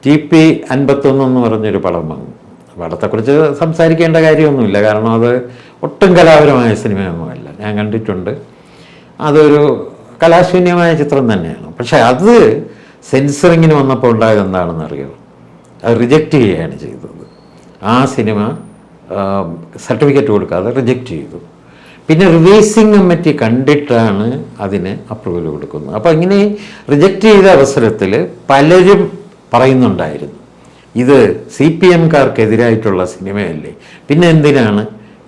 TP51 എന്ന് പറഞ്ഞൊരു പടം വന്നു. പടത്തെക്കുറിച്ച് സംസാരിക്കേണ്ട കാര്യമൊന്നുമില്ല, കാരണം അത് ഒട്ടും കലാപരമായ സിനിമയൊന്നുമല്ല. ഞാൻ കണ്ടിട്ടുണ്ട്. അതൊരു കലാശൂന്യമായ ചിത്രം തന്നെയാണ്. പക്ഷേ അത് സെൻസറിങ്ങിന് വന്നപ്പോൾ ഉണ്ടായത് എന്താണെന്ന് അറിയോ? അത് റിജക്റ്റ് ചെയ്യുകയാണ് ചെയ്തത്. ആ സിനിമ സർട്ടിഫിക്കറ്റ് കൊടുക്കാതെ റിജക്റ്റ് ചെയ്തു. പിന്നെ റിവൈസിങ് കമ്മിറ്റി കണ്ടിട്ടാണ് അതിന് അപ്രൂവൽ കൊടുക്കുന്നത്. അപ്പോൾ ഇങ്ങനെ റിജക്റ്റ് ചെയ്ത അവസരത്തിൽ പലരും പറയുന്നുണ്ടായിരുന്നു, ഇത് CPMകാർക്കെതിരായിട്ടുള്ള സിനിമയല്ലേ, പിന്നെ എന്തിനാണ്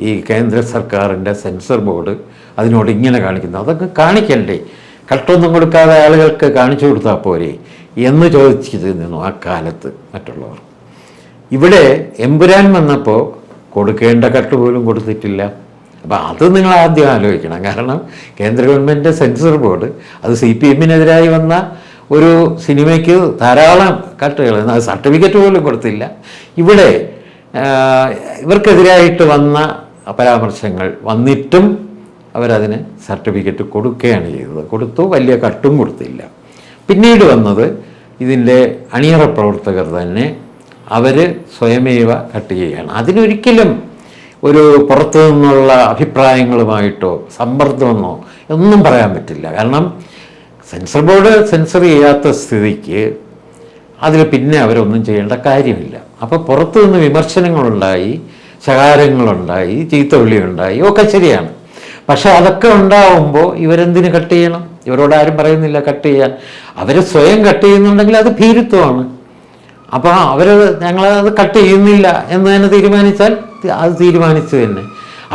ഈ കേന്ദ്ര സർക്കാരിൻ്റെ സെൻസർ ബോർഡ് അതിനോട് ഇങ്ങനെ കാണിക്കുന്നത്? അതൊക്കെ കാണിക്കണ്ടേ, കട്ടൊന്നും കൊടുക്കാതെ ആളുകൾക്ക് കാണിച്ചു കൊടുത്താൽ പോരെ എന്ന് ചോദിച്ചിരുന്നു ആ കാലത്ത് മറ്റുള്ളവർ. ഇവിടെ എമ്പുരാൻ വന്നപ്പോൾ കൊടുക്കേണ്ട കട്ട് പോലും കൊടുത്തിട്ടില്ല. അപ്പോൾ അത് നിങ്ങൾ ആദ്യം ആലോചിക്കണം. കാരണം കേന്ദ്ര ഗവൺമെൻറ് സെൻസർ ബോർഡ് അത് CPMനെതിരായി വന്ന ഒരു സിനിമയ്ക്ക് ധാരാളം കട്ടുകൾ, അത് സർട്ടിഫിക്കറ്റ് പോലും കൊടുത്തില്ല. ഇവിടെ ഇവർക്കെതിരായിട്ട് വന്ന പരാമർശങ്ങൾ വന്നിട്ടും അവരതിന് സർട്ടിഫിക്കറ്റ് കൊടുക്കുകയാണ് ചെയ്തത്. കൊടുത്തു, വലിയ കട്ടും കൊടുത്തില്ല. പിന്നീട് വന്നത് ഇതിൻ്റെ അണിയറ പ്രവർത്തകർ തന്നെ അവർ സ്വയമേവ കട്ട് ചെയ്യുകയാണ്. അതിനൊരിക്കലും ഒരു പുറത്തു നിന്നുള്ള അഭിപ്രായങ്ങളുമായിട്ടോ സമ്മർദ്ദമെന്നോ ഒന്നും പറയാൻ പറ്റില്ല. കാരണം സെൻസർ ബോർഡ് സെൻസർ ചെയ്യാത്ത സ്ഥിതിക്ക് അതിൽ പിന്നെ അവരൊന്നും ചെയ്യേണ്ട കാര്യമില്ല. അപ്പോൾ പുറത്തു നിന്ന് വിമർശനങ്ങളുണ്ടായി, ശകാരങ്ങളുണ്ടായി, ചീത്തവിളിയുണ്ടായി, ഒക്കെ ശരിയാണ്. പക്ഷെ അതൊക്കെ ഉണ്ടാവുമ്പോൾ ഇവരെന്തിന് കട്ട് ചെയ്യണം? ഇവരോട് ആരും പറയുന്നില്ല കട്ട് ചെയ്യാൻ. അവർ സ്വയം കട്ട് ചെയ്യുന്നുണ്ടെങ്കിൽ അത് ഭീരുത്വമാണ്. അപ്പോൾ ഞങ്ങളത് കട്ട് ചെയ്യുന്നില്ല എന്ന് തന്നെ തീരുമാനിച്ചാൽ അത് തീരുമാനിച്ചു തന്നെ.